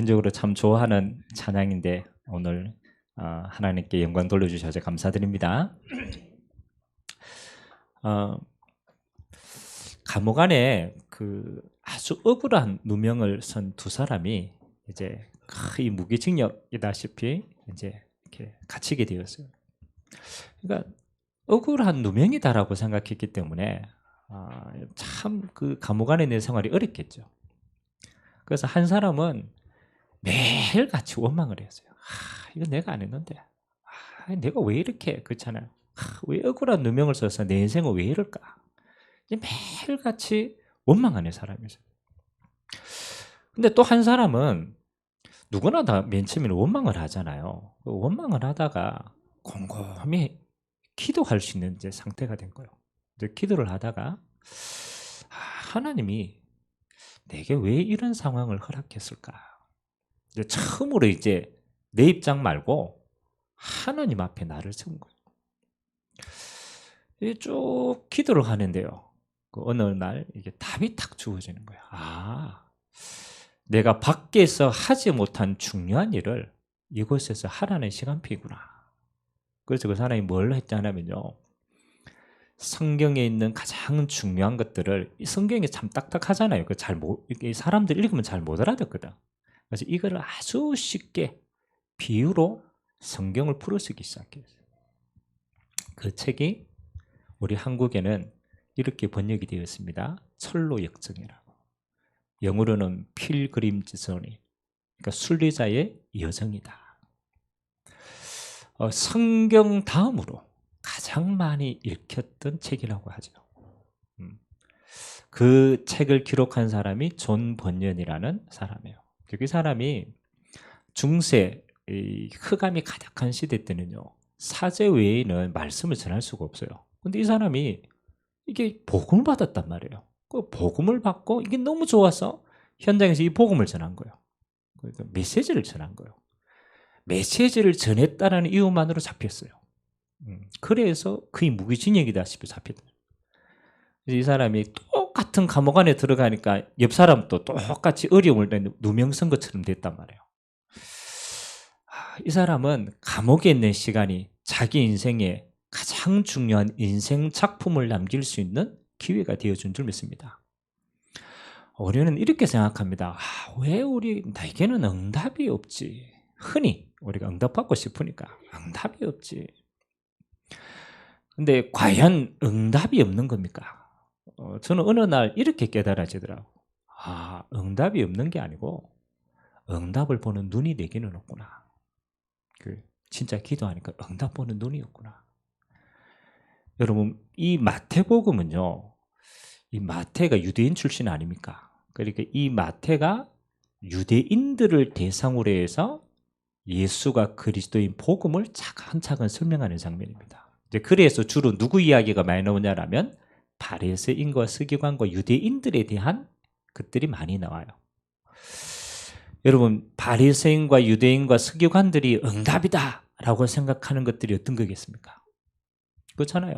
개인적으로 참 좋아하는 찬양인데 오늘 하나님께 영광 돌려주셔서 감사드립니다. 감옥 안에 그 아주 억울한 누명을 쓴 두 사람이 이제 거의 무기징역이다시피 이제 이렇게 갇히게 되었어요. 그러니까 억울한 누명이다라고 생각했기 때문에 참 그 감옥 안에 내 생활이 어렵겠죠. 그래서 한 사람은 매일같이 원망을 했어요. 이거 내가 안 했는데, 내가 왜 이렇게 그렇잖아요. 왜 억울한 누명을 써서 내 인생은 왜 이럴까? 매일같이 원망하는 사람이었어요. 근데 또 한 사람은 누구나 다 맨 처음에는 원망을 하잖아요. 원망을 하다가 곰곰이 기도할 수 있는 이제 상태가 된 거예요. 이제 기도를 하다가 하나님이 내게 왜 이런 상황을 허락했을까? 이제 처음으로 이제 내 입장 말고 하나님 앞에 나를 세운 거예요. 쭉 기도를 하는데요. 그 어느 날 이게 답이 탁 주어지는 거예요. 내가 밖에서 하지 못한 중요한 일을 이곳에서 하라는 시간표이구나. 그래서 그 사람이 뭘 했냐면요. 성경에 있는 가장 중요한 것들을, 성경이 참 딱딱하잖아요. 사람들 읽으면 잘 못 알아듣거든. 그래서 이거를 아주 쉽게 비유로 성경을 풀어쓰기 시작했어요. 그 책이 우리 한국에는 이렇게 번역이 되어 있습니다. 철로 역정이라고. 영어로는 필그림즈 저니, 그러니까 순례자의 여정이다. 성경 다음으로 가장 많이 읽혔던 책이라고 하죠. 그 책을 기록한 사람이 존 번연이라는 사람이에요. 그 사람이 중세 흑암이 가득한 시대 때는요, 사제 외에는 말씀을 전할 수가 없어요. 근데 이 사람이 이게 복음을 받았단 말이에요. 그 복음을 받고 이게 너무 좋아서 현장에서 이 복음을 전한 거예요. 그러니까 메시지를 전한 거예요. 메시지를 전했다는 이유만으로 잡혔어요. 그래서 거의 무기징역이다시피 잡혔다. 이 사람이 똑같은 감옥 안에 들어가니까 옆 사람도 똑같이 어려움을 누명 쓴 것처럼 됐단 말이에요. 이 사람은 감옥에 있는 시간이 자기 인생에 가장 중요한 인생 작품을 남길 수 있는 기회가 되어준 줄 믿습니다. 우리는 이렇게 생각합니다. 왜 나에게는 응답이 없지? 흔히 우리가 응답받고 싶으니까 응답이 없지. 근데 과연 응답이 없는 겁니까? 저는 어느 날 이렇게 깨달아지더라고요. 응답이 없는 게 아니고 응답을 보는 눈이 내게는 없구나. 진짜 기도하니까 응답 보는 눈이 없구나. 여러분, 이 마태복음은요, 이 마태가 유대인 출신 아닙니까? 그러니까 이 마태가 유대인들을 대상으로 해서 예수가 그리스도인 복음을 차근차근 설명하는 장면입니다. 이제 그래서 주로 누구 이야기가 많이 나오냐라면 바리새인과 서기관과 유대인들에 대한 것들이 많이 나와요. 여러분, 바리새인과 유대인과 서기관들이 응답이다라고 생각하는 것들이 어떤 거겠습니까? 그렇잖아요.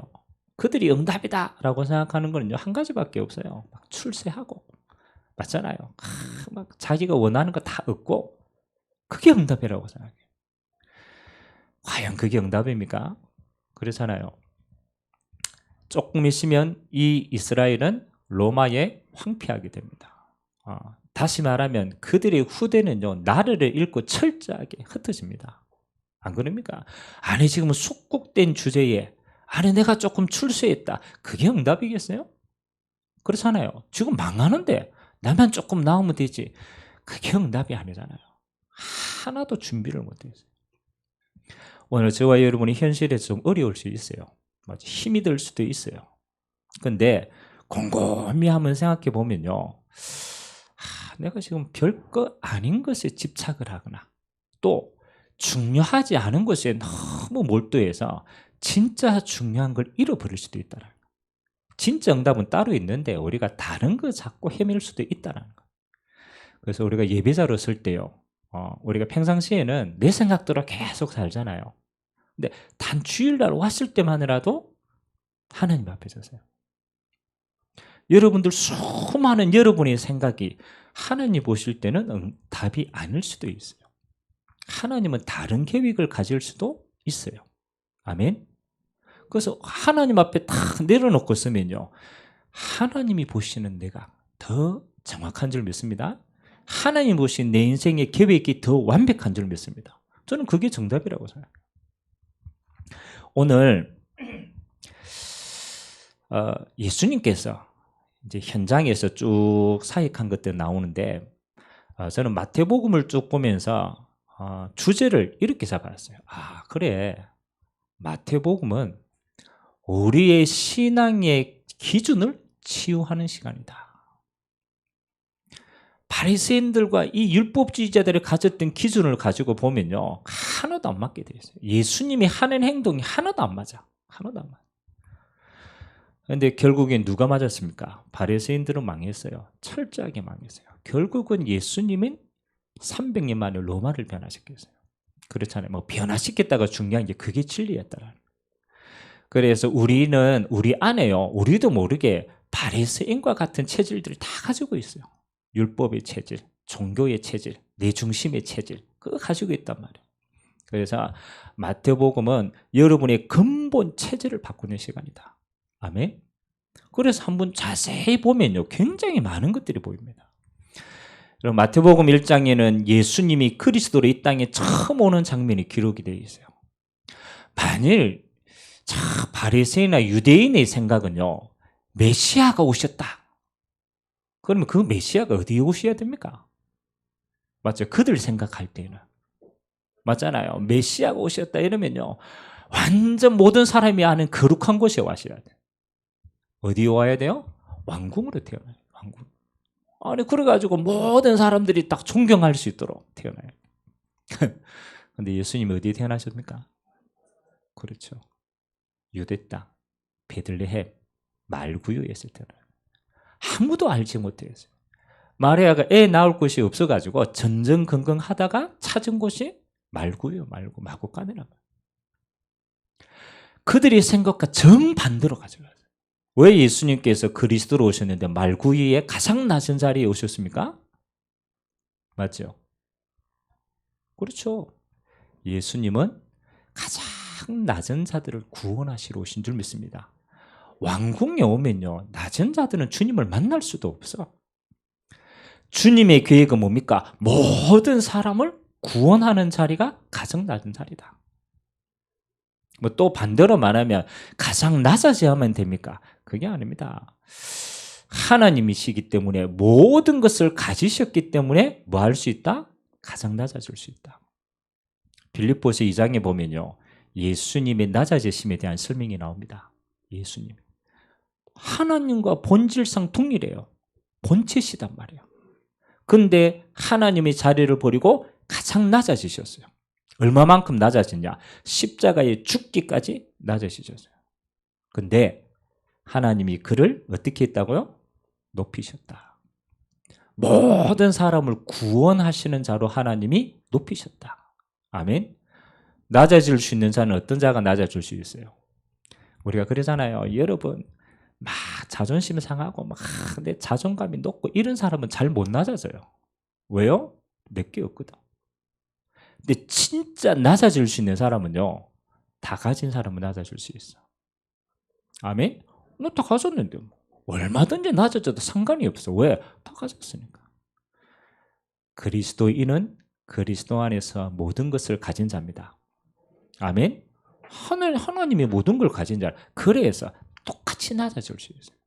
그들이 응답이다라고 생각하는 거는요, 한 가지밖에 없어요. 막 출세하고, 맞잖아요. 막 자기가 원하는 거 다 얻고, 그게 응답이라고 생각해요. 과연 그게 응답입니까? 그렇잖아요. 조금 있으면 이 이스라엘은 로마에 황폐하게 됩니다. 다시 말하면 그들의 후대는요, 나라를 잃고 철저하게 흩어집니다. 안 그럽니까? 아니, 지금 숙국된 주제에 내가 조금 출세했다. 그게 응답이겠어요? 그렇잖아요. 지금 망하는데 나만 조금 나오면 되지. 그게 응답이 아니잖아요. 하나도 준비를 못했어요. 오늘 저와 여러분이 현실에서 좀 어려울 수 있어요. 힘이 들 수도 있어요. 근데 곰곰이 한번 생각해 보면요, 내가 지금 별거 아닌 것에 집착을 하거나 또 중요하지 않은 것에 너무 몰두해서 진짜 중요한 걸 잃어버릴 수도 있다는 거예요. 진짜 응답은 따로 있는데 우리가 다른 거 잡고 헤맬 수도 있다는 거예요. 그래서 우리가 예배자로 설 때요, 우리가 평상시에는 내 생각대로 계속 살잖아요. 근데 단 주일날 왔을 때만이라도 하나님 앞에 서세요. 여러분들 수많은 여러분의 생각이 하나님 보실 때는 답이 아닐 수도 있어요. 하나님은 다른 계획을 가질 수도 있어요. 아멘. 그래서 하나님 앞에 딱 내려놓고 쓰면요, 하나님이 보시는 내가 더 정확한 줄 믿습니다. 하나님 보신 내 인생의 계획이 더 완벽한 줄 믿습니다. 저는 그게 정답이라고 생각해요. 오늘 예수님께서 이제 현장에서 쭉 사역한 것들 나오는데, 저는 마태복음을 쭉 보면서 주제를 이렇게 잡았어요. 아, 그래. 마태복음은 우리의 신앙의 기준을 치유하는 시간이다. 바리새인들과 이 율법주의자들이 가졌던 기준을 가지고 보면요, 하나도 안 맞게 돼 있어요. 예수님이 하는 행동이 하나도 안 맞아. 하나도 안 맞아. 그런데 결국엔 누가 맞았습니까? 바리새인들은 망했어요. 철저하게 망했어요. 결국은 예수님은 300년 만에 로마를 변화시켰어요. 그렇잖아요. 뭐 변화시켰다가 중요한 게 그게 진리였다라는. 그래서 우리는 우리 안에요, 우리도 모르게 바리새인과 같은 체질들을 다 가지고 있어요. 율법의 체질, 종교의 체질, 내 중심의 체질, 그거 가지고 있단 말이에요. 그래서 마태복음은 여러분의 근본 체질을 바꾸는 시간이다. 아멘. 그래서 한번 자세히 보면요, 굉장히 많은 것들이 보입니다. 그럼 마태복음 1장에는 예수님이 그리스도로 이 땅에 처음 오는 장면이 기록이 되어 있어요. 만일 바리새인이나 유대인의 생각은요, 메시아가 오셨다. 그러면 그 메시아가 어디에 오셔야 됩니까? 맞죠? 그들 생각할 때는. 맞잖아요. 메시아가 오셨다 이러면요, 완전 모든 사람이 아는 거룩한 곳에 와셔야 돼요. 어디에 와야 돼요? 왕궁으로 태어나요. 왕궁. 아니, 그래가지고 모든 사람들이 딱 존경할 수 있도록 태어나요. 근데 예수님이 어디에 태어나셨습니까? 그렇죠. 유대 땅, 베들레헴, 말구유에서 태어나요. 아무도 알지 못했어요. 마리아가 애 낳을 곳이 없어가지고 전전긍긍하다가 찾은 곳이 말구유, 마구간이란 말이에요. 그들의 생각과 정반대로 가져가요. 왜 예수님께서 그리스도로 오셨는데 말구유의 가장 낮은 자리에 오셨습니까? 맞죠? 그렇죠. 예수님은 가장 낮은 자들을 구원하시러 오신 줄 믿습니다. 왕궁에 오면요, 낮은 자들은 주님을 만날 수도 없어. 주님의 계획은 뭡니까? 모든 사람을 구원하는 자리가 가장 낮은 자리다. 뭐 또 반대로 말하면 가장 낮아져야 하면 됩니까? 그게 아닙니다. 하나님이시기 때문에 모든 것을 가지셨기 때문에 뭐 할 수 있다? 가장 낮아질 수 있다. 빌립보서 2장에 보면요, 예수님의 낮아지심에 대한 설명이 나옵니다. 예수님 하나님과 본질상 동일해요. 본체시단 말이에요. 근데 하나님의 자리를 버리고 가장 낮아지셨어요. 얼마만큼 낮아지냐? 십자가에 죽기까지 낮아지셨어요. 근데 하나님이 그를 어떻게 했다고요? 높이셨다. 모든 사람을 구원하시는 자로 하나님이 높이셨다. 아멘. 낮아질 수 있는 자는 어떤 자가 낮아질 수 있어요? 우리가 그러잖아요. 여러분, 막 자존심 상하고 막 내 자존감이 높고 이런 사람은 잘 못 낮아져요. 왜요? 몇 개 없거든. 근데 진짜 낮아질 수 있는 사람은요, 다 가진 사람은 낮아질 수 있어. 아멘? 너 다 가졌는데 뭐. 얼마든지 낮아져도 상관이 없어. 왜? 다 가졌으니까. 그리스도인은 그리스도 안에서 모든 것을 가진 자입니다. 아멘? 하나님이 모든 걸 가진 자. 그래서 똑같이 낮아질 수 있어요.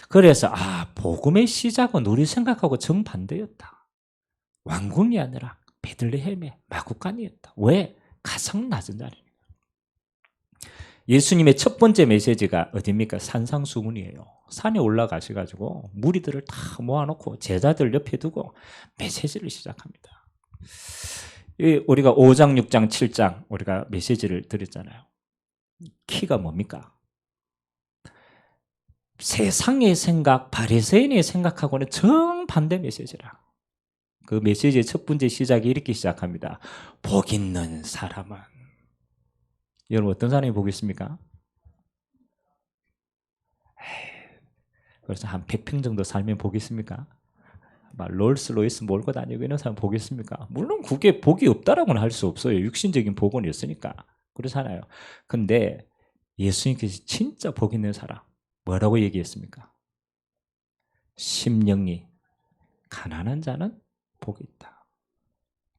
그래서 복음의 시작은 우리 생각하고 정반대였다. 왕궁이 아니라 베들레헴의 마구간이었다. 왜? 가장 낮은 자리입니다. 예수님의 첫 번째 메시지가 어디입니까? 산상수훈이에요. 산에 올라가셔가지고 무리들을 다 모아놓고 제자들 옆에 두고 메시지를 시작합니다. 우리가 5장, 6장, 7장 우리가 메시지를 드렸잖아요. 키가 뭡니까? 세상의 생각, 바리새인의 생각하고는 정반대 메시지라. 그 메시지의 첫 번째 시작이 이렇게 시작합니다. 복 있는 사람은. 여러분 어떤 사람이 복 있습니까? 그래서 한 100평 정도 살면 복 있습니까? 막 롤스로이스 몰고 다니고 이런 사람 보겠습니까? 물론 그게 복이 없다라고는 할 수 없어요. 육신적인 복은 있으니까. 그렇잖아요. 근데 예수님께서 진짜 복 있는 사람 뭐라고 얘기했습니까? 심령이 가난한 자는 복이 있다.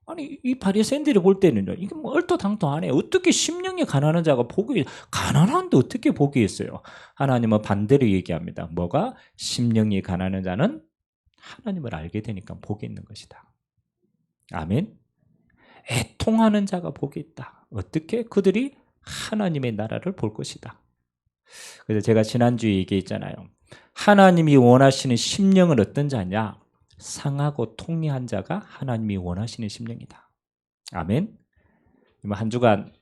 아니 이 바리새인들이 볼 때는요. 이게 뭐 얼토당토하네. 어떻게 심령이 가난한 자가 복이 가난한데 어떻게 복이 있어요? 하나님은 반대로 얘기합니다. 뭐가? 심령이 가난한 자는 하나님을 알게 되니까 복이 있는 것이다. 아멘. 애통하는 자가 복이 있다. 어떻게? 그들이 하나님의 나라를 볼 것이다. 그래서 제가 지난주에 얘기했잖아요. 하나님이 원하시는 심령은 어떤 자냐? 상하고 통리한 자가 하나님이 원하시는 심령이다. 아멘. 한 주간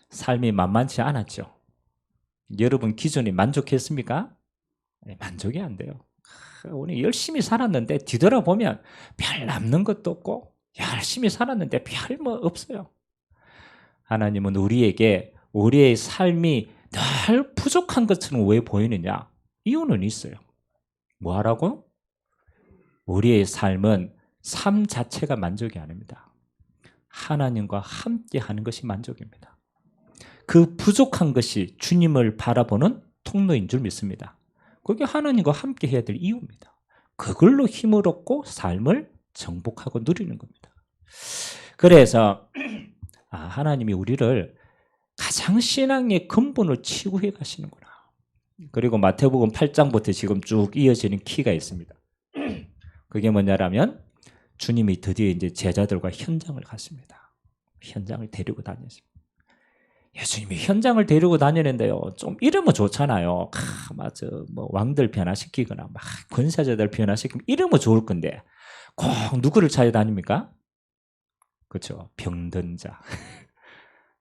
삶이 만만치 않았죠. 여러분 기존에 만족했습니까? 네, 만족이 안 돼요. 오늘 열심히 살았는데 뒤돌아보면 별 남는 것도 없고 열심히 살았는데 별 뭐 없어요. 하나님은 우리에게 우리의 삶이 늘 부족한 것처럼 왜 보이느냐? 이유는 있어요. 뭐 하라고? 우리의 삶은 삶 자체가 만족이 아닙니다. 하나님과 함께 하는 것이 만족입니다. 그 부족한 것이 주님을 바라보는 통로인 줄 믿습니다. 그게 하나님과 함께 해야 될 이유입니다. 그걸로 힘을 얻고 삶을 정복하고 누리는 겁니다. 그래서 하나님이 우리를 가장 신앙의 근본을 치유해 가시는구나. 그리고 마태복음 8장부터 지금 쭉 이어지는 키가 있습니다. 그게 뭐냐라면 주님이 드디어 이제 제자들과 현장을 갔습니다. 현장을 데리고 다녔습니다. 예수님이 현장을 데리고 다니는데요. 좀 이러면 좋잖아요. 맞아. 뭐 왕들 변화시키거나 막 권세자들 변화시키면 이러면 좋을 건데 꼭 누구를 찾아다닙니까? 그렇죠. 병든 자.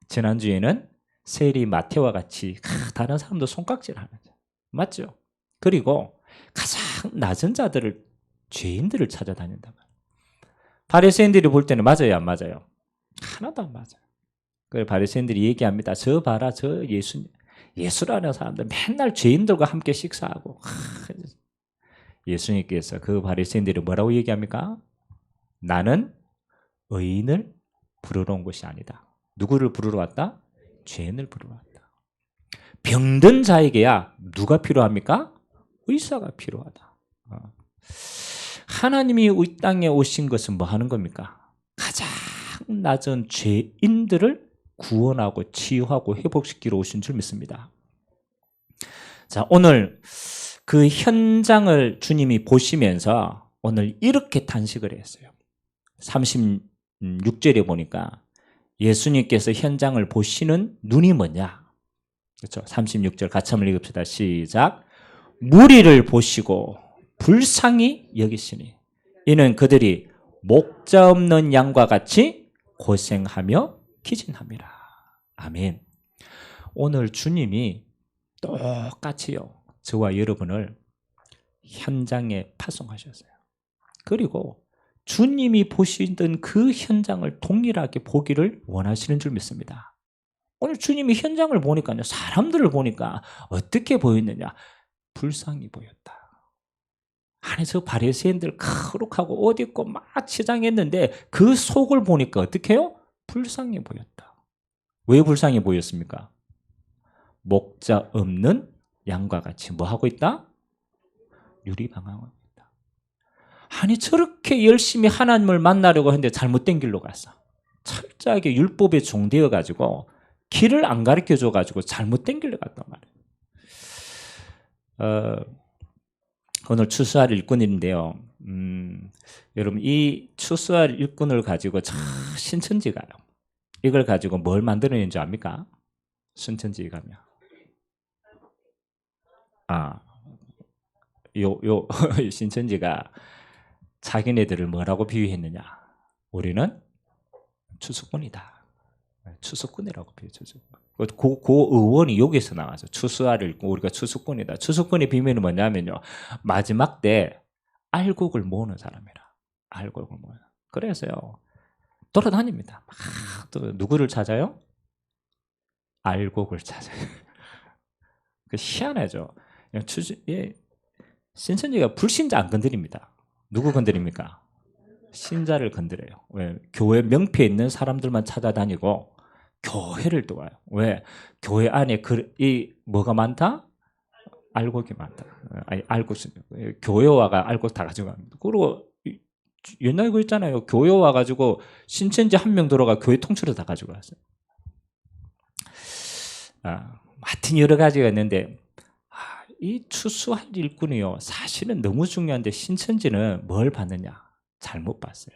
지난주에는 세리 마태와 같이 다른 사람도 손깍질하는 자. 맞죠? 그리고 가장 낮은 자들을 죄인들을 찾아다닌다. 바리새인들이 볼 때는 맞아요, 안 맞아요? 하나도 안 맞아요. 그래서 바리새인들이 얘기합니다. 저 봐라, 저 예수라는 사람들 맨날 죄인들과 함께 식사하고. 예수님께서 그 바리새인들이 뭐라고 얘기합니까? 나는 의인을 부르러 온 것이 아니다. 누구를 부르러 왔다? 죄인을 부르러 왔다. 병든 자에게야 누가 필요합니까? 의사가 필요하다. 하나님이 이 땅에 오신 것은 뭐 하는 겁니까? 가장 낮은 죄인들을 구원하고 치유하고 회복시키러 오신 줄 믿습니다. 자, 오늘 그 현장을 주님이 보시면서 오늘 이렇게 단식을 했어요. 36절에 보니까 예수님께서 현장을 보시는 눈이 뭐냐? 그렇죠. 36절 같이 한번 읽읍시다. 시작. 무리를 보시고 불쌍히 여기시니 이는 그들이 목자 없는 양과 같이 고생하며 기진함이라. 아멘. 오늘 주님이 똑같이요. 저와 여러분을 현장에 파송하셨어요. 그리고 주님이 보시던 그 현장을 동일하게 보기를 원하시는 줄 믿습니다. 오늘 주님이 현장을 보니까요. 사람들을 보니까 어떻게 보였느냐? 불쌍히 보였다. 아니 저 바리새인들 거룩하고 옷 입고 막 치장했는데 그 속을 보니까 어떻게 해요? 불쌍히 보였다. 왜 불쌍히 보였습니까? 목자 없는 양과 같이 뭐 하고 있다? 유리방황하고 있다. 아니 저렇게 열심히 하나님을 만나려고 했는데 잘못된 길로 갔어. 철저하게 율법에 종되어 가지고 길을 안 가르쳐 줘 가지고 잘못된 길로 갔단 말이에요. 오늘 추수할 일꾼인데요. 여러분 이 추수할 일꾼을 가지고 신천지 가요. 이걸 가지고 뭘 만들어낸 줄 압니까? 신천지 가면 신천지가 자기네들을 뭐라고 비유했느냐? 우리는 추수꾼이다. 추수꾼이라고 비유했죠. 그 의원이 여기서 나와서 추수할 일꾼, 우리가 추수꾼이다. 추수꾼의 비밀은 뭐냐면요. 마지막 때 알곡을 모으는 사람이라. 알곡을 모으는. 그래서요. 돌아다닙니다. 또 누구를 찾아요? 알곡을 찾아요. 희한하죠. 신천지가 불신자 안 건드립니다. 누구 건드립니까? 신자를 건드려요. 왜? 교회 명패 있는 사람들만 찾아다니고 교회를 도와요. 왜? 교회 안에 뭐가 많다? 알곡이 많다. 아니, 교회와가 알곡 다 가져갑니다. 그리고 옛날에 그 있잖아요. 교회 와가지고 신천지 한 명 들어가 교회 통째로 다 가지고 왔어요. 하여튼 여러 가지가 있는데 이 추수할 일꾼이요. 사실은 너무 중요한데 신천지는 뭘 받느냐? 잘못 봤어요.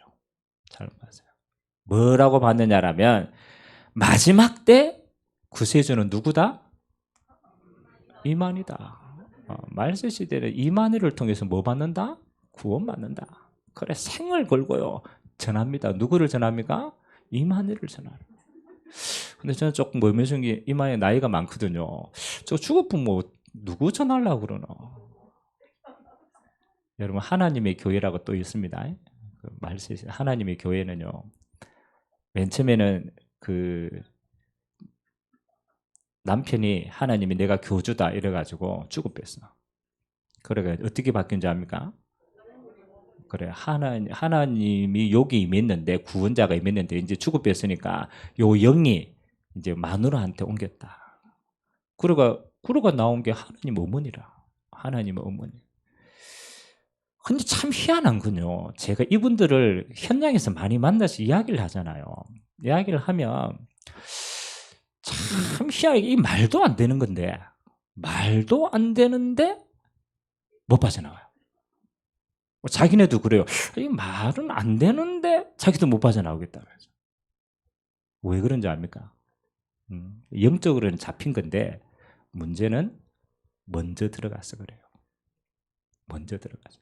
잘못 봤어요. 뭐라고 받느냐라면 마지막 때 구세주는 누구다? 이만희다. 말세 시대는 이만희를 통해서 뭐 받는다? 구원 받는다. 그래 생을 걸고요 전합니다. 누구를 전합니까? 이만희를 전합니다. 근데 저는 조금 멀미한 게 이만희 나이가 많거든요. 저 죽었으면 뭐 누구 전하려고 그러나? 여러분 하나님의 교회라고 또 있습니다. 말세 하나님의 교회는요. 맨 처음에는 그 남편이 하나님이 내가 교주다 이래가지고 죽어뺐어. 그래가 어떻게 바뀐 줄 압니까? 그래 하나님이 여기 임했는데 구원자가 임했는데 이제 죽어뺐으니까 요 영이 이제 마누라한테 옮겼다. 그러가 나온 게 하나님 어머니라. 하나님 어머니. 근데 참 희한한 건요. 제가 이분들을 현장에서 많이 만나서 이야기를 하잖아요. 이야기를 하면 참 희한하게 이 말도 안 되는 건데 말도 안 되는데 못 빠져나와요. 자기네도 그래요. 이 말은 안 되는데 자기도 못 빠져나오겠다. 왜 그런지 압니까? 영적으로는 잡힌 건데 문제는 먼저 들어가서 그래요. 먼저 들어가서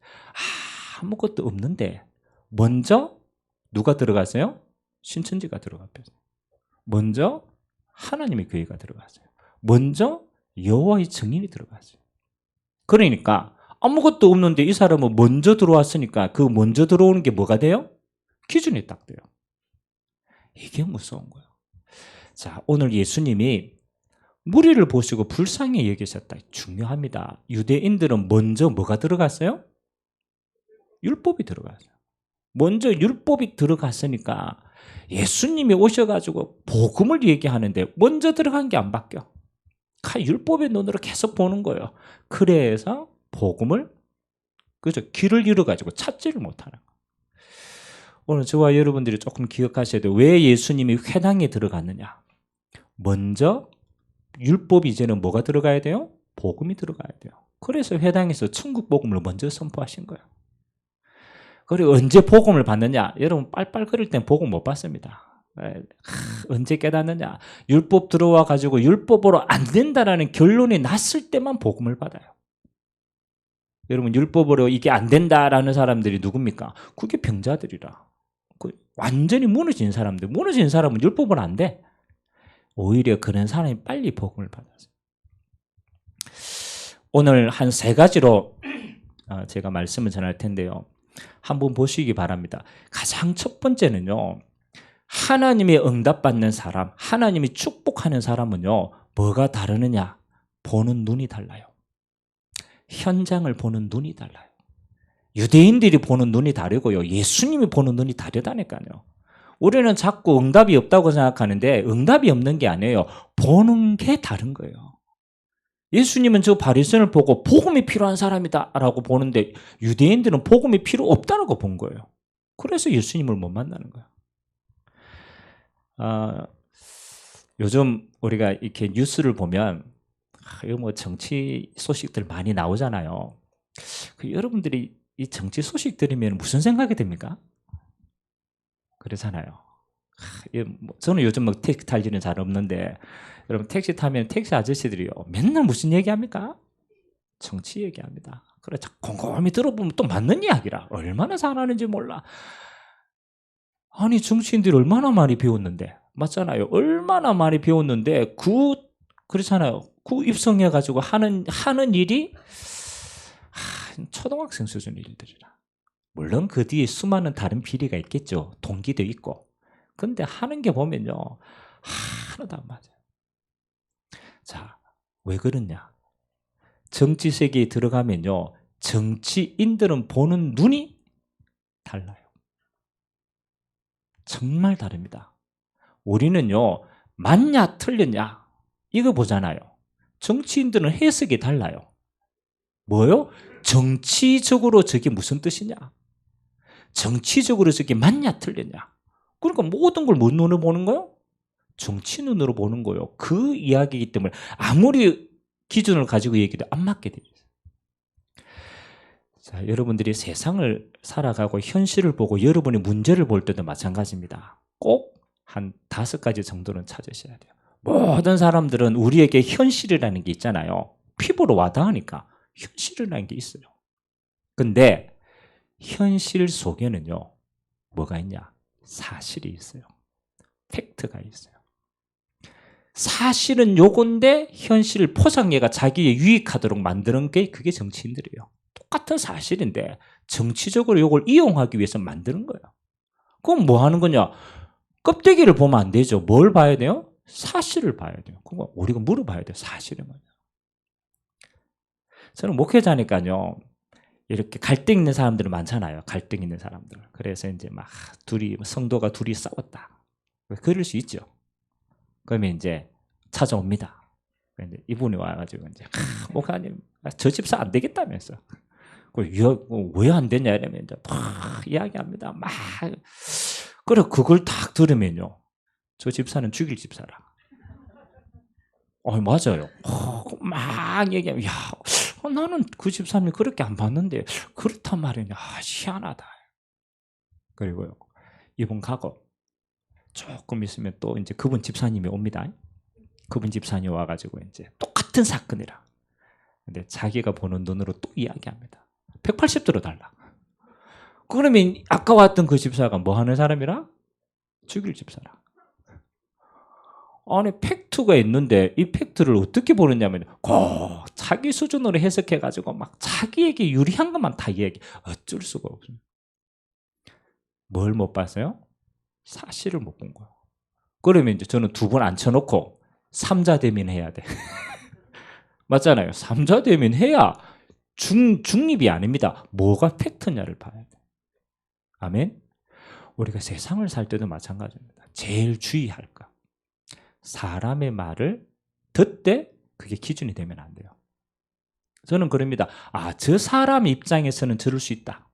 아무것도 없는데 먼저 누가 들어갔어요? 신천지가 들어갔어요. 먼저 하나님의 교회가 들어갔어요. 먼저 여호와의 증인이 들어갔어요. 그러니까 아무것도 없는데 이 사람은 먼저 들어왔으니까 그 먼저 들어오는 게 뭐가 돼요? 기준이 딱 돼요. 이게 무서운 거예요. 자, 오늘 예수님이 무리를 보시고 불쌍히 여기셨다. 중요합니다. 유대인들은 먼저 뭐가 들어갔어요? 율법이 들어갔어요. 먼저 율법이 들어갔으니까 예수님이 오셔가지고 복음을 얘기하는데 먼저 들어간 게 안 바뀌어. 율법의 눈으로 계속 보는 거예요. 그래서 복음을 그죠? 귀를 잃어가지고 찾지를 못하는 거예요. 오늘 저와 여러분들이 조금 기억하셔야 돼요. 왜 예수님이 회당에 들어갔느냐? 먼저 율법이 이제는 뭐가 들어가야 돼요? 복음이 들어가야 돼요. 그래서 회당에서 천국 복음을 먼저 선포하신 거예요. 그리고 언제 복음을 받느냐? 여러분 빨빨거릴 땐 복음 못 받습니다. 언제 깨닫느냐? 율법 들어와 가지고 율법으로 안 된다라는 결론이 났을 때만 복음을 받아요. 여러분 율법으로 이게 안 된다라는 사람들이 누굽니까? 그게 병자들이라. 완전히 무너진 사람들. 무너진 사람은 율법은 안 돼. 오히려 그런 사람이 빨리 복음을 받았어요. 오늘 한 3가지로 제가 말씀을 전할 텐데요. 한번 보시기 바랍니다. 가장 첫 번째는요. 하나님의 응답받는 사람, 하나님이 축복하는 사람은요. 뭐가 다르느냐? 보는 눈이 달라요. 현장을 보는 눈이 달라요. 유대인들이 보는 눈이 다르고요. 예수님이 보는 눈이 다르다니까요. 우리는 자꾸 응답이 없다고 생각하는데 응답이 없는 게 아니에요. 보는 게 다른 거예요. 예수님은 저 바리새인을 보고 복음이 필요한 사람이다라고 보는데 유대인들은 복음이 필요 없다라고 본 거예요. 그래서 예수님을 못 만나는 거예요. 요즘 우리가 이렇게 뉴스를 보면 뭐 정치 소식들 많이 나오잖아요. 여러분들이 이 정치 소식 들으면 무슨 생각이 듭니까? 그러잖아요. 저는 요즘 막 택시 탈 일은 잘 없는데 여러분 택시 타면 택시 아저씨들이요 맨날 무슨 얘기합니까? 정치 얘기합니다. 그래 곰곰이 들어보면 또 맞는 이야기라. 얼마나 잘하는지 몰라. 아니 정치인들이 얼마나 많이 배웠는데 맞잖아요. 얼마나 많이 배웠는데 그렇잖아요. 입성해가지고 하는 일이 초등학생 수준의 일들이라. 물론 그 뒤에 수많은 다른 비리가 있겠죠. 동기도 있고. 근데 하는 게 보면요. 하나도 안 맞아요. 자, 왜 그러냐? 정치 세계에 들어가면요. 정치인들은 보는 눈이 달라요. 정말 다릅니다. 우리는요, 맞냐 틀렸냐 이거 보잖아요. 정치인들은 해석이 달라요. 뭐요? 정치적으로 저게 무슨 뜻이냐? 정치적으로 저게 맞냐 틀렸냐? 그러니까 모든 걸 뭔 눈으로 보는 거예요? 정치 눈으로 보는 거예요. 그 이야기이기 때문에 아무리 기준을 가지고 얘기해도 안 맞게 돼요. 자, 여러분들이 세상을 살아가고 현실을 보고 여러분이 문제를 볼 때도 마찬가지입니다. 꼭 한 5가지 정도는 찾으셔야 돼요. 모든 사람들은 우리에게 현실이라는 게 있잖아요. 피부로 와닿으니까 현실이라는 게 있어요. 근데 현실 속에는요, 뭐가 있냐? 사실이 있어요. 팩트가 있어요. 사실은 요건데 현실을 포장해가 자기에 유익하도록 만드는 게 그게 정치인들이에요. 똑같은 사실인데 정치적으로 요걸 이용하기 위해서 만드는 거예요. 그럼 뭐 하는 거냐? 껍데기를 보면 안 되죠. 뭘 봐야 돼요? 사실을 봐야 돼요. 그거 우리가 물어봐야 돼요. 사실이 뭐냐? 저는 목회자니까요. 이렇게 갈등 있는 사람들은 많잖아요. 갈등 있는 사람들. 그래서 이제 막 성도가 둘이 싸웠다. 그럴 수 있죠. 그러면 이제 찾아옵니다. 근데 이분이 와가지고 이제 목사님 저 집사 안 되겠다면서. 왜 안 되냐 이러면 이제 막 이야기합니다. 막 그래 그걸 딱 들으면요, 저 집사는 죽일 집사라. 맞아요. 막 얘기하면 야 나는 그 집사님 그렇게 안 봤는데 그렇단 말이냐. 희한하다. 그리고요 이분 가고 조금 있으면 또 이제 그분 집사님이 옵니다. 그분 집사님이 와가지고 이제 똑같은 사건이라. 근데 자기가 보는 눈으로 또 이야기합니다. 180도로 달라. 그러면 아까 왔던 그 집사가 뭐 하는 사람이라? 죽일 집사라. 아니 팩트가 있는데 이 팩트를 어떻게 보느냐면 자기 수준으로 해석해가지고 막 자기에게 유리한 것만 다 이야기. 어쩔 수가 없어요. 뭘 못 봤어요? 사실을 못 본 거예요. 그러면 이제 저는 2번 앉혀놓고 3자 대면 해야 돼. 맞잖아요. 3자 대면 해야 중립이 아닙니다. 뭐가 팩트냐를 봐야 돼. 아멘? 우리가 세상을 살 때도 마찬가지입니다. 제일 주의할 거. 사람의 말을 듣되 그게 기준이 되면 안 돼요. 저는 그럽니다. 저 사람 입장에서는 들을 수 있다.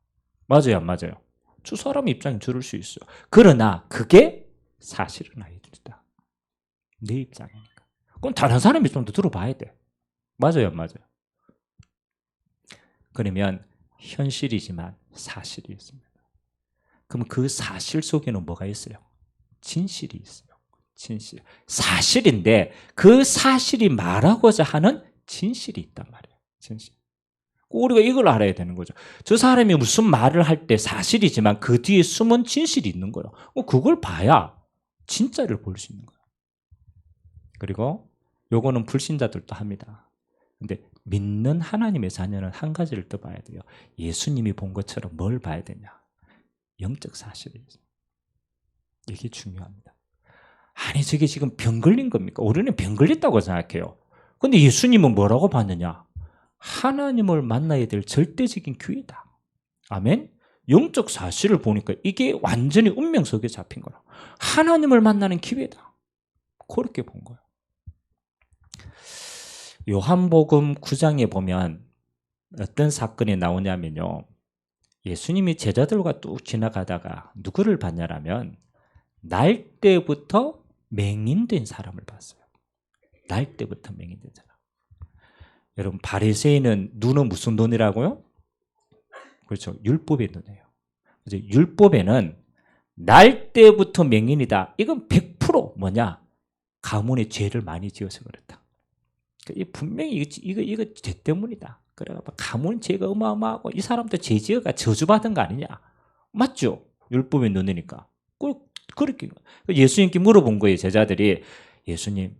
맞아요, 안 맞아요? 저 사람 입장에 들을 수 있어요. 그러나 그게 사실은 아니다. 내 입장이니까. 그럼 다른 사람 입장도 들어봐야 돼. 맞아요, 안 맞아요? 그러면 현실이지만 사실이 있습니다. 그럼 그 사실 속에는 뭐가 있어요? 진실이 있어요. 진실. 사실인데 그 사실이 말하고자 하는 진실이 있단 말이에요. 진실. 우리가 이걸 알아야 되는 거죠. 저 사람이 무슨 말을 할 때 사실이지만 그 뒤에 숨은 진실이 있는 거예요. 그걸 봐야 진짜를 볼 수 있는 거예요. 그리고 요거는 불신자들도 합니다. 근데 믿는 하나님의 자녀는 한 가지를 더 봐야 돼요. 예수님이 본 것처럼 뭘 봐야 되냐? 영적 사실이죠. 이게 중요합니다. 아니 저게 지금 병 걸린 겁니까? 우리는 병 걸렸다고 생각해요. 근데 예수님은 뭐라고 봤느냐? 하나님을 만나야 될 절대적인 기회다. 아멘? 영적 사실을 보니까 이게 완전히 운명 속에 잡힌 거라. 하나님을 만나는 기회다. 그렇게 본 거예요. 요한복음 9장에 보면 어떤 사건이 나오냐면요. 예수님이 제자들과 뚝 지나가다가 누구를 봤냐라면 날 때부터 맹인된 사람을 봤어요. 날 때부터 맹인된 사람. 여러분 바리새인은 눈은 무슨 눈이라고요? 그렇죠. 율법의 눈이에요. 그래서 율법에는 날 때부터 맹인이다. 이건 100% 뭐냐? 가문의 죄를 많이 지어서 그렇다. 그러니까 분명히 이거 죄 때문이다. 그래가 가문 죄가 어마어마하고 이 사람도 죄 지어가 저주받은 거 아니냐? 맞죠? 율법의 눈이니까. 그렇게 예수님께 물어본 거예요. 제자들이 예수님,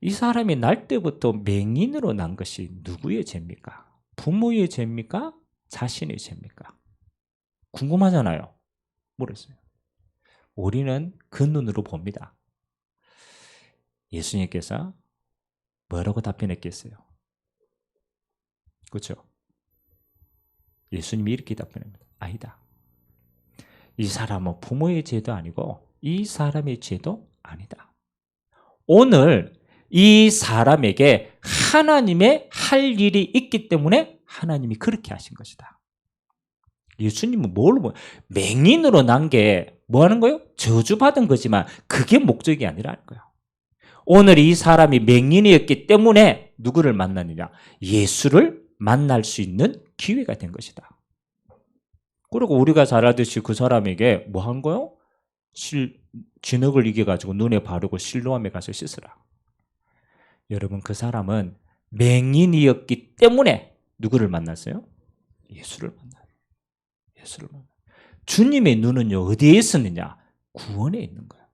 이 사람이 날 때부터 맹인으로 난 것이 누구의 죄입니까? 부모의 죄입니까? 자신의 죄입니까? 궁금하잖아요. 물었어요. 우리는 그 눈으로 봅니다. 예수님께서 뭐라고 답변했겠어요? 그렇죠? 예수님이 이렇게 답변합니다. 아니다. 이 사람은 부모의 죄도 아니고 이 사람의 죄도 아니다. 오늘 이 사람에게 하나님의 할 일이 있기 때문에 하나님이 그렇게 하신 것이다. 예수님은 맹인으로 난 게 뭐 하는 거예요? 저주받은 거지만 그게 목적이 아니라는 거예요. 오늘 이 사람이 맹인이었기 때문에 누구를 만나느냐? 예수를 만날 수 있는 기회가 된 것이다. 그리고 우리가 잘 알듯이 그 사람에게 뭐 한 거요? 진흙을 이겨가지고 눈에 바르고 실로암에 가서 씻으라. 여러분, 그 사람은 맹인이었기 때문에 누구를 만났어요? 예수를 만나요. 예수를 만나요. 주님의 눈은요, 어디에 있었느냐? 구원에 있는 거예요.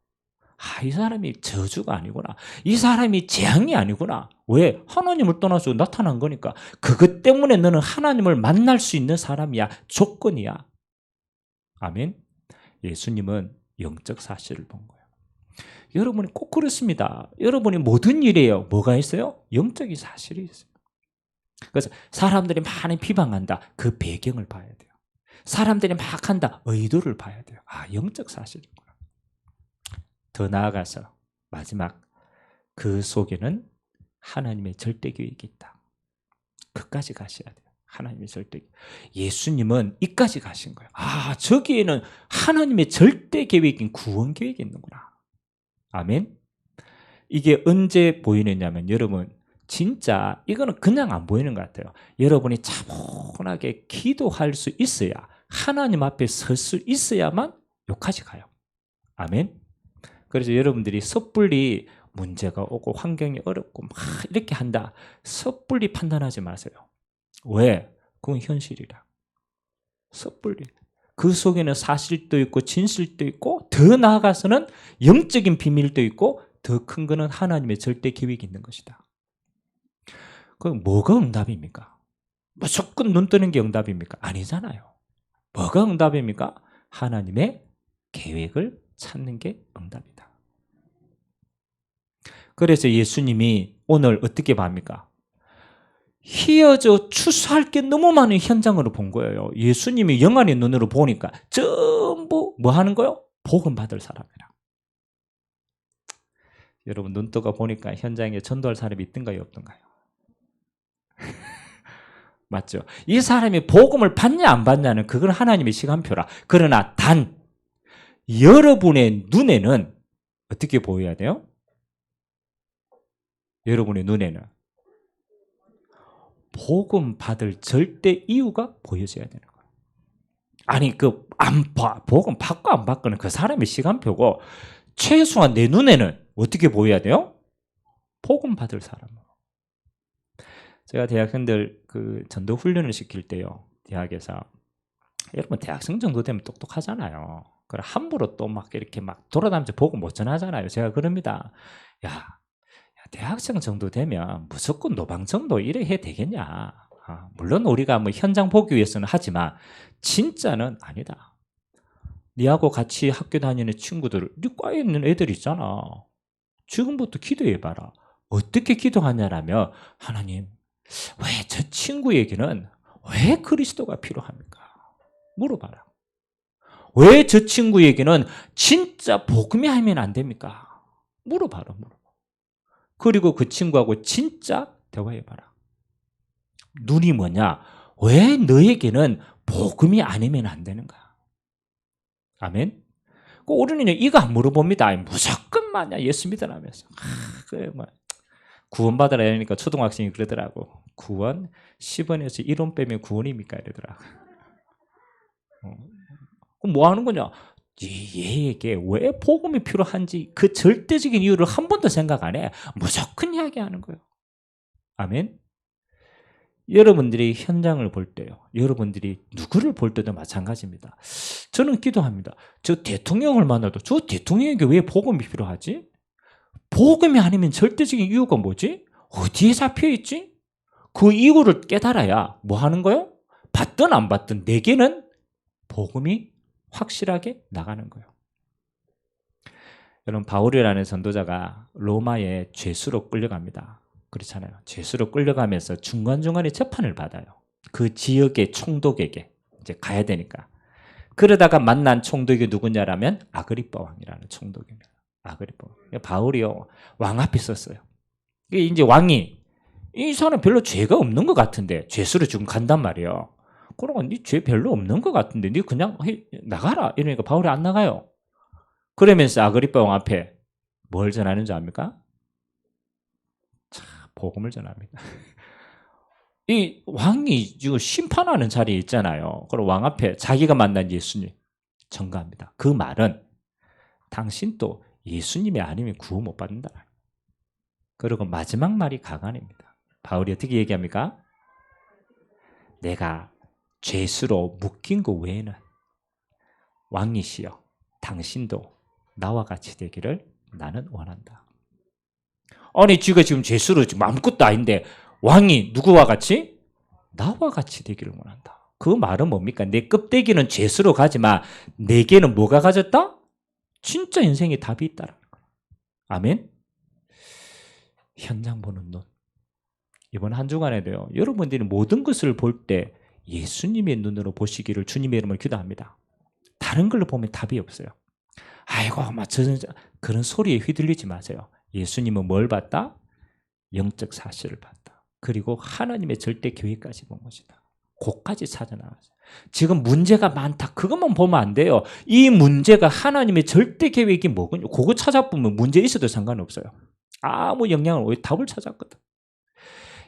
아, 이 사람이 저주가 아니구나. 이 사람이 재앙이 아니구나. 왜? 하나님을 떠나서 나타난 거니까. 그것 때문에 너는 하나님을 만날 수 있는 사람이야. 조건이야. 아멘. 예수님은 영적 사실을 본 거예요. 여러분이 꼭 그렇습니다. 여러분이 모든 일에요. 뭐가 있어요? 영적인 사실이 있어요. 그래서 사람들이 많이 비방한다. 그 배경을 봐야 돼요. 사람들이 막 한다. 의도를 봐야 돼요. 아, 영적 사실이구나. 더 나아가서 마지막, 그 속에는 하나님의 절대 계획이 있다. 그까지 가셔야 돼요. 하나님의 절대 계획. 예수님은 이까지 가신 거예요. 아, 저기에는 하나님의 절대 계획인 구원 계획이 있는구나. 아멘. 이게 언제 보이느냐면, 여러분, 진짜 이거는 그냥 안 보이는 것 같아요. 여러분이 차분하게 기도할 수 있어야, 하나님 앞에 설 수 있어야만 여기까지 가요. 아멘. 그래서 여러분들이 섣불리 문제가 오고 환경이 어렵고 막 이렇게 한다, 섣불리 판단하지 마세요. 왜? 그건 현실이라. 섣불리. 그 속에는 사실도 있고 진실도 있고, 더 나아가서는 영적인 비밀도 있고, 더 큰 거는 하나님의 절대 계획이 있는 것이다. 그럼 뭐가 응답입니까? 무조건 눈 뜨는 게 응답입니까? 아니잖아요. 뭐가 응답입니까? 하나님의 계획을 찾는 게 응답이다. 그래서 예수님이 오늘 어떻게 봅니까? 휘어져 추수할 게 너무 많은 현장으로 본 거예요. 예수님이 영안의 눈으로 보니까 전부 뭐 하는 거요? 복음 받을 사람이라. 여러분, 눈 떠가 보니까 현장에 전도할 사람이 있던가요, 없던가요? 맞죠? 이 사람이 복음을 받냐 안 받냐는 그건 하나님의 시간표라. 그러나 단 여러분의 눈에는 어떻게 보여야 돼요? 여러분의 눈에는 복음 받을 절대 이유가 보여져야 되는 거예요. 아니, 복음 받고 안 받고는 그 사람의 시간표고, 최소한 내 눈에는 어떻게 보여야 돼요? 복음 받을 사람. 제가 대학생들 그 전도 훈련을 시킬 때요, 대학에서, 여러분 대학생 정도 되면 똑똑하잖아요. 그래 함부로 또 막 이렇게 막 돌아다니면서 복음 못 전하잖아요. 제가 그럽니다. 야, 대학생 정도 되면 무조건 노방정도 이래 해야 되겠냐. 아, 물론 우리가 뭐 현장 보기 위해서는 하지만 진짜는 아니다. 니하고 같이 학교 다니는 친구들, 니 과에 있는 애들 있잖아. 지금부터 기도해봐라. 어떻게 기도하냐라면, 하나님, 왜 저 친구에게는 왜 그리스도가 필요합니까? 물어봐라. 왜 저 친구에게는 진짜 복음이 하면 안 됩니까? 물어봐라. 그리고 그 친구하고 진짜 대화해봐라. 눈이 뭐냐? 왜 너에게는 복음이 아니면 안 되는가? 아멘? 우리는 이거 안 물어봅니다. 무조건 마냐 예수 믿으라면서. 그래, 뭐. 구원받으라 하니까 초등학생이 그러더라고. 구원 10원에서 1원 빼면 구원입니까? 이러더라고. 그럼 뭐 하는 거냐? 얘에게 왜 복음이 필요한지 그 절대적인 이유를 한 번도 생각 안 해. 무조건 이야기하는 거예요. 아멘? 여러분들이 현장을 볼 때요, 여러분들이 누구를 볼 때도 마찬가지입니다. 저는 기도합니다. 저 대통령을 만나도 저 대통령에게 왜 복음이 필요하지? 복음이 아니면 절대적인 이유가 뭐지? 어디에 잡혀있지? 그 이유를 깨달아야 뭐 하는 거예요? 받든 안 받든 내게는 복음이 확실하게 나가는 거예요. 여러분, 바울이라는 전도자가 로마에 죄수로 끌려갑니다. 그렇잖아요. 죄수로 끌려가면서 중간중간에 재판을 받아요. 그 지역의 총독에게 이제 가야 되니까. 그러다가 만난 총독이 누구냐라면 아그리빠 왕이라는 총독입니다. 아그리빠 왕. 바울이요, 왕 앞에 있었어요. 이게 이제 왕이 이 사람 별로 죄가 없는 것 같은데 죄수로 지금 간단 말이에요. 그러고 네 죄 별로 없는 것 같은데 네 그냥 나가라 이러니까 바울이 안 나가요. 그러면서 아그리빠 왕 앞에 뭘 전하는 줄 압니까? 참, 복음을 전합니다. 이 왕이 지금 심판하는 자리에 있잖아요. 그럼 왕 앞에 자기가 만난 예수님 전가합니다. 그 말은 당신도 예수님이 아니면 구원 못 받는다. 그리고 마지막 말이 가관입니다. 바울이 어떻게 얘기합니까? 내가 죄수로 묶인 것 외에는 왕이시여 당신도 나와 같이 되기를 나는 원한다. 아니 지금 죄수로 지금 아무것도 아닌데 왕이 누구와 같이? 나와 같이 되기를 원한다. 그 말은 뭡니까? 내 껍데기는 죄수로 가지만 내게는 뭐가 가졌다? 진짜 인생에 답이 있다라는 거예요. 아멘? 현장 보는 눈. 이번 한 주간에도요. 여러분들이 모든 것을 볼 때 예수님의 눈으로 보시기를 주님의 이름으로 기도합니다. 다른 걸로 보면 답이 없어요. 아이고 그런 소리에 휘둘리지 마세요. 예수님은 뭘 봤다? 영적 사실을 봤다. 그리고 하나님의 절대 계획까지 본 것이다. 그까지 찾아나왔어요. 지금 문제가 많다. 그것만 보면 안 돼요. 이 문제가 하나님의 절대 계획이 뭐군요. 그거 찾아보면 문제 있어도 상관없어요. 아무 영향을 오히려 답을 찾았거든.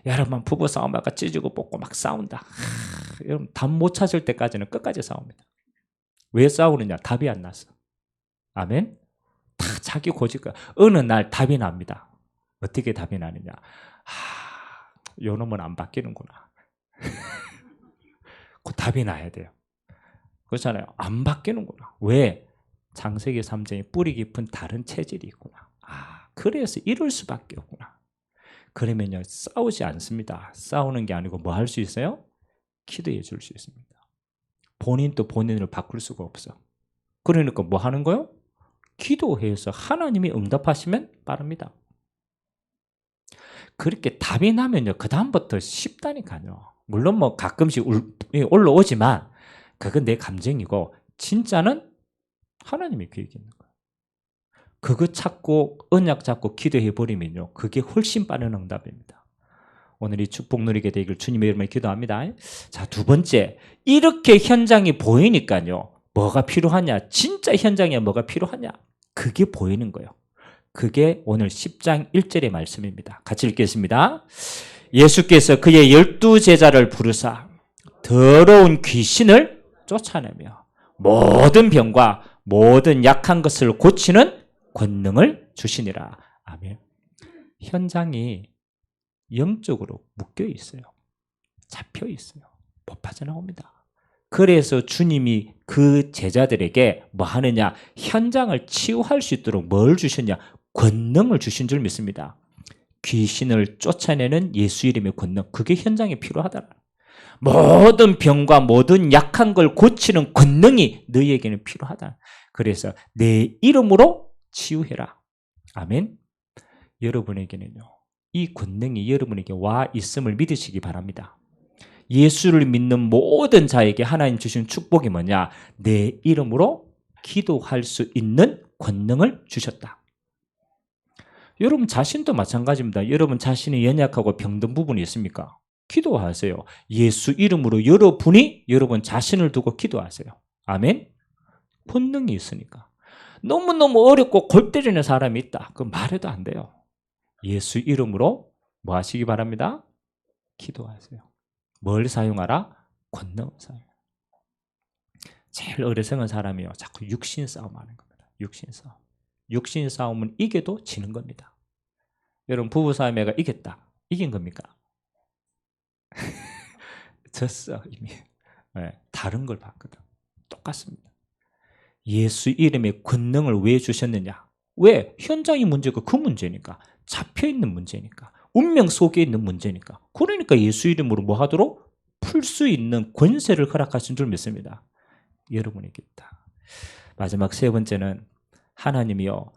여러분 부부 싸움하다가 찢고 뽑고 막 싸운다. 여러분 답 못 찾을 때까지는 끝까지 싸웁니다. 왜 싸우느냐? 답이 안 났어. 아멘? 다 자기 고집과 어느 날 답이 납니다. 어떻게 답이 나느냐? 요 놈은 안 바뀌는구나. 그 답이 나야 돼요. 그렇잖아요. 안 바뀌는구나. 왜? 창세기 3장에 뿌리 깊은 다른 체질이 있구나. 그래서 이럴 수밖에 없구나. 그러면요, 싸우지 않습니다. 싸우는 게 아니고 뭐 할 수 있어요? 기도해 줄 수 있습니다. 본인도 본인을 바꿀 수가 없어. 그러니까 뭐 하는 거요? 기도해서 하나님이 응답하시면 빠릅니다. 그렇게 답이 나면요, 그 다음부터 쉽다니까요. 물론 뭐 가끔씩 올라오지만 그건 내 감정이고 진짜는 하나님의 계획이 있는 거예요. 그거 찾고 언약 잡고 기도해 버리면요, 그게 훨씬 빠른 응답입니다. 오늘 이 축복 누리게 되길 주님의 이름으로 기도합니다. 자, 두 번째, 이렇게 현장이 보이니까요, 뭐가 필요하냐? 진짜 현장에 뭐가 필요하냐? 그게 보이는 거예요. 그게 오늘 10장 1절의 말씀입니다. 같이 읽겠습니다. 예수께서 그의 12제자를 부르사 더러운 귀신을 쫓아내며 모든 병과 모든 약한 것을 고치는 권능을 주시니라. 아멘. 현장이 영적으로 묶여 있어요. 잡혀 있어요. 못 빠져나옵니다. 그래서 주님이 그 제자들에게 뭐 하느냐? 현장을 치유할 수 있도록 뭘 주셨냐? 권능을 주신 줄 믿습니다. 귀신을 쫓아내는 예수 이름의 권능, 그게 현장에 필요하다. 모든 병과 모든 약한 걸 고치는 권능이 너희에게는 필요하다. 그래서 내 이름으로 치유해라. 아멘. 여러분에게는요, 이 권능이 여러분에게 와 있음을 믿으시기 바랍니다. 예수를 믿는 모든 자에게 하나님 주신 축복이 뭐냐? 내 이름으로 기도할 수 있는 권능을 주셨다. 여러분 자신도 마찬가지입니다. 여러분 자신이 연약하고 병든 부분이 있습니까? 기도하세요. 예수 이름으로 여러분 자신을 두고 기도하세요. 아멘? 권능이 있으니까. 너무너무 어렵고 골 때리는 사람이 있다. 그건 말해도 안 돼요. 예수 이름으로 뭐 하시기 바랍니다? 기도하세요. 뭘 사용하라? 권능을 사용하라. 제일 어리석은 사람이요, 자꾸 육신 싸움하는 겁니다. 육신 싸움. 육신 싸움은 이겨도 지는 겁니다. 여러분 부부싸움에가 이겼다. 이긴 겁니까? 졌어 이미. 네, 다른 걸 봤거든. 똑같습니다. 예수 이름의 권능을 왜 주셨느냐? 왜? 현장의 문제가 그 문제니까. 잡혀있는 문제니까. 운명 속에 있는 문제니까. 그러니까 예수 이름으로 뭐 하도록? 풀 수 있는 권세를 허락하신 줄 믿습니다. 여러분에게 있다. 마지막 세 번째는 하나님이요,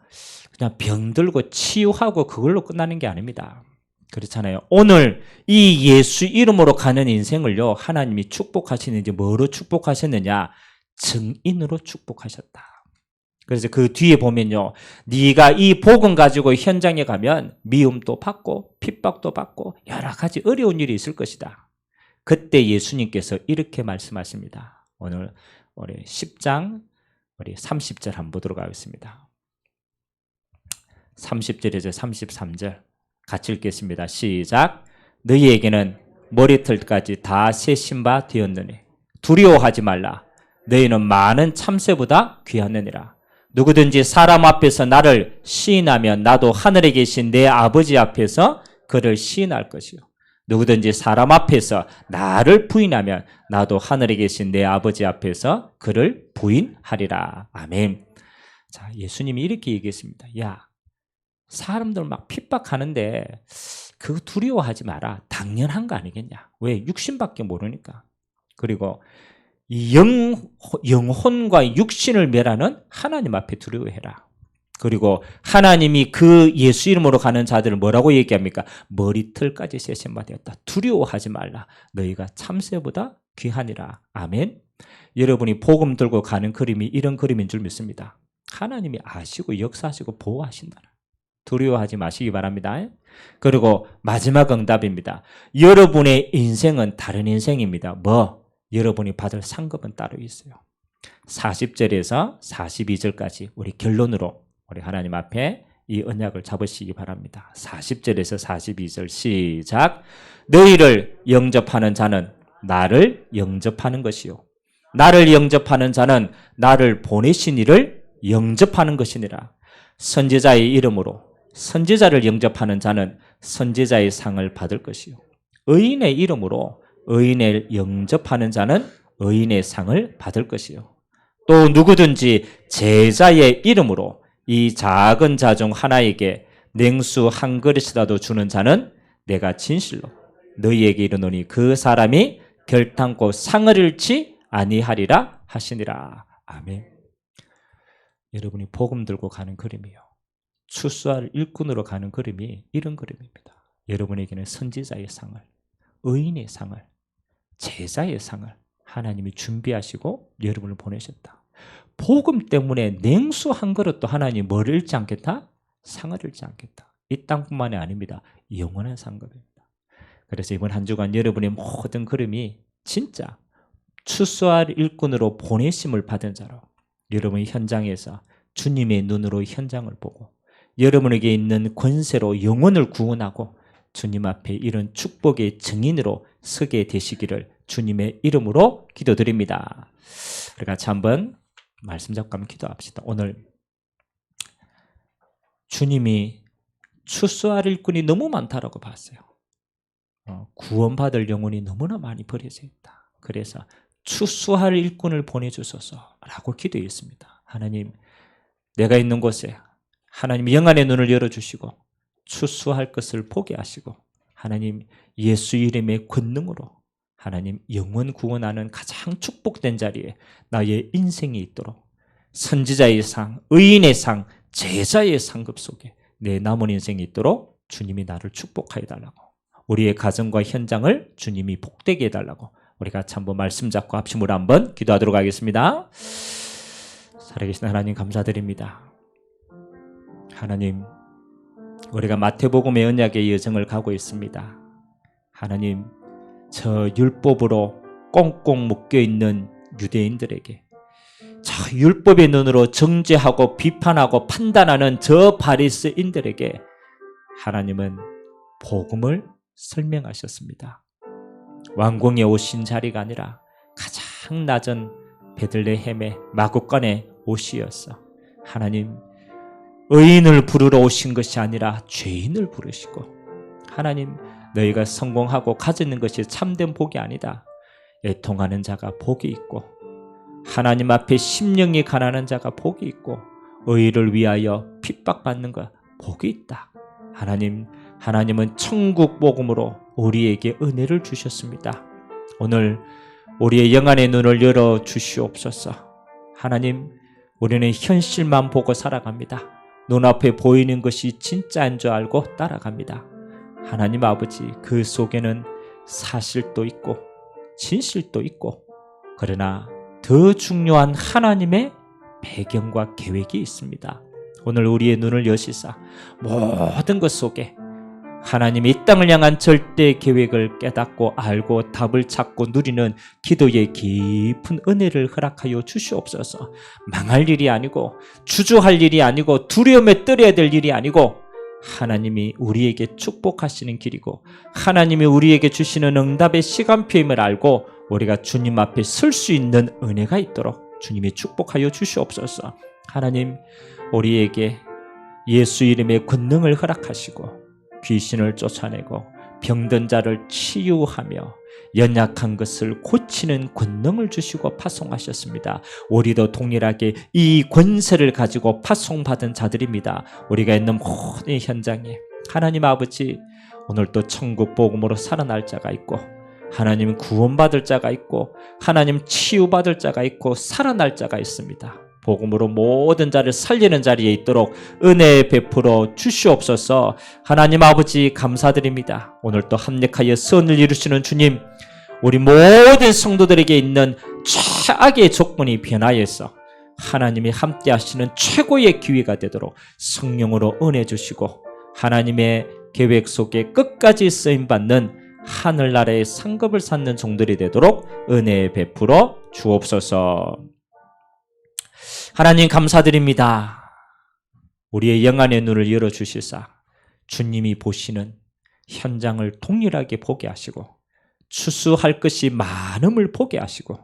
그냥 병들고 치유하고 그걸로 끝나는 게 아닙니다. 그렇잖아요. 오늘 이 예수 이름으로 가는 인생을요, 하나님이 축복하시는지 뭐로 축복하셨느냐? 증인으로 축복하셨다. 그래서 그 뒤에 보면요, 네가 이 복음 가지고 현장에 가면 미움도 받고 핍박도 받고 여러 가지 어려운 일이 있을 것이다. 그때 예수님께서 이렇게 말씀하십니다. 오늘 우리 10장 우리 30절 한번 보도록 하겠습니다. 30절에서 33절 같이 읽겠습니다. 시작. 너희에게는 머리털까지 다 세신 바 되었느니 두려워하지 말라. 너희는 많은 참새보다 귀하느니라. 누구든지 사람 앞에서 나를 시인하면 나도 하늘에 계신 내 아버지 앞에서 그를 시인할 것이요. 누구든지 사람 앞에서 나를 부인하면 나도 하늘에 계신 내 아버지 앞에서 그를 부인하리라. 아멘. 자, 예수님이 이렇게 얘기했습니다. 야, 사람들 막 핍박하는데 그거 두려워하지 마라. 당연한 거 아니겠냐. 왜? 육신밖에 모르니까. 그리고 이 영혼과 육신을 멸하는 하나님 앞에 두려워해라. 그리고 하나님이 그 예수 이름으로 가는 자들을 뭐라고 얘기합니까? 머리털까지 세신 바 되었다. 두려워하지 말라. 너희가 참새보다 귀하니라. 아멘. 여러분이 복음 들고 가는 그림이 이런 그림인 줄 믿습니다. 하나님이 아시고 역사하시고 보호하신다. 두려워하지 마시기 바랍니다. 그리고 마지막 응답입니다. 여러분의 인생은 다른 인생입니다. 뭐? 여러분이 받을 상급은 따로 있어요. 40절에서 42절까지 우리 결론으로 우리 하나님 앞에 이 언약을 잡으시기 바랍니다. 40절에서 42절 시작. 너희를 영접하는 자는 나를 영접하는 것이요. 나를 영접하는 자는 나를 보내신 이를 영접하는 것이니라. 선지자의 이름으로 선지자를 영접하는 자는 선지자의 상을 받을 것이요. 의인의 이름으로 의인을 영접하는 자는 의인의 상을 받을 것이요. 또 누구든지 제자의 이름으로 이 작은 자 중 하나에게 냉수 한 그릇이라도 주는 자는 내가 진실로 너희에게 이르노니 그 사람이 결탄코 상을 잃지 아니하리라 하시니라. 아멘. 여러분이 복음 들고 가는 그림이요. 추수할 일꾼으로 가는 그림이 이런 그림입니다. 여러분에게는 선지자의 상을, 의인의 상을, 제자의 상을 하나님이 준비하시고 여러분을 보내셨다. 복음 때문에 냉수 한 그릇도 하나님이 뭘 잃지 않겠다? 상을 잃지 않겠다. 이 땅뿐만이 아닙니다. 영원한 상급입니다. 그래서 이번 한 주간 여러분의 모든 그림이 진짜 추수할 일꾼으로 보내심을 받은 자로 여러분이 현장에서 주님의 눈으로 현장을 보고 여러분에게 있는 권세로 영혼을 구원하고 주님 앞에 이런 축복의 증인으로 서게 되시기를 주님의 이름으로 기도드립니다. 우리 같이 한번 말씀 잡고 한번 기도합시다. 오늘 주님이 추수할 일꾼이 너무 많다라고 봤어요. 구원받을 영혼이 너무나 많이 버려져 있다. 그래서 추수할 일꾼을 보내주소서라고 기도했습니다. 하나님, 내가 있는 곳에 하나님 영안의 눈을 열어주시고 추수할 것을 보게 하시고 하나님 예수 이름의 권능으로 하나님 영원 구원하는 가장 축복된 자리에 나의 인생이 있도록 선지자의 상, 의인의 상, 제자의 상급 속에 내 남은 인생이 있도록 주님이 나를 축복하여 달라고, 우리의 가정과 현장을 주님이 복되게 해달라고 우리 같이 한번 말씀 잡고 합심으로 한번 기도하도록 하겠습니다. 살아계신 하나님 감사드립니다. 하나님, 우리가 마태복음의 언약의 여정을 가고 있습니다. 하나님, 저 율법으로 꽁꽁 묶여있는 유대인들에게 저 율법의 눈으로 정죄하고 비판하고 판단하는 저 바리새인들에게 하나님은 복음을 설명하셨습니다. 왕궁에 오신 자리가 아니라 가장 낮은 베들레헴의 마구간의 옷이었어. 하나님, 의인을 부르러 오신 것이 아니라 죄인을 부르시고, 하나님, 너희가 성공하고 가지는 것이 참된 복이 아니다. 애통하는 자가 복이 있고 하나님 앞에 심령이 가난한 자가 복이 있고 의를 위하여 핍박받는 것 복이 있다. 하나님, 하나님은 천국 복음으로 우리에게 은혜를 주셨습니다. 오늘 우리의 영안의 눈을 열어 주시옵소서. 하나님, 우리는 현실만 보고 살아갑니다. 눈앞에 보이는 것이 진짜인 줄 알고 따라갑니다. 하나님 아버지, 그 속에는 사실도 있고 진실도 있고, 그러나 더 중요한 하나님의 배경과 계획이 있습니다. 오늘 우리의 눈을 여시사 모든 것 속에 하나님이 이 땅을 향한 절대 계획을 깨닫고 알고 답을 찾고 누리는 기도의 깊은 은혜를 허락하여 주시옵소서. 망할 일이 아니고 주저할 일이 아니고 두려움에 떨어야 될 일이 아니고 하나님이 우리에게 축복하시는 길이고 하나님이 우리에게 주시는 응답의 시간표임을 알고 우리가 주님 앞에 설 수 있는 은혜가 있도록 주님이 축복하여 주시옵소서. 하나님, 우리에게 예수 이름의 권능을 허락하시고 귀신을 쫓아내고 병든 자를 치유하며 연약한 것을 고치는 권능을 주시고 파송하셨습니다. 우리도 동일하게 이 권세를 가지고 파송받은 자들입니다. 우리가 있는 모든 현장에 하나님 아버지, 오늘 또 천국 복음으로 살아날 자가 있고 하나님 구원받을 자가 있고 하나님 치유받을 자가 있고 살아날 자가 있습니다. 복음으로 모든 자를 살리는 자리에 있도록 은혜 베풀어 주시옵소서. 하나님 아버지 감사드립니다. 오늘 또 합력하여 선을 이루시는 주님, 우리 모든 성도들에게 있는 최악의 조건이 변하여서 하나님이 함께 하시는 최고의 기회가 되도록 성령으로 은혜 주시고 하나님의 계획 속에 끝까지 쓰임받는 하늘나라의 상급을 쌓는 종들이 되도록 은혜 베풀어 주옵소서. 하나님 감사드립니다. 우리의 영안의 눈을 열어주시사 주님이 보시는 현장을 동일하게 보게 하시고 추수할 것이 많음을 보게 하시고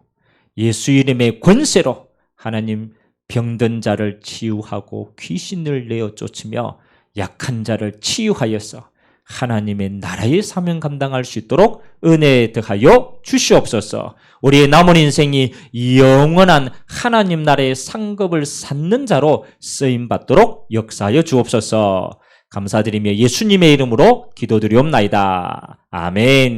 예수 이름의 권세로 하나님 병든 자를 치유하고 귀신을 내어 쫓으며 약한 자를 치유하여서 하나님의 나라의 사명 감당할 수 있도록 은혜 더하여 주시옵소서. 우리의 남은 인생이 영원한 하나님 나라의 상급을 쌓는 자로 쓰임받도록 역사하여 주옵소서. 감사드리며 예수님의 이름으로 기도드리옵나이다. 아멘.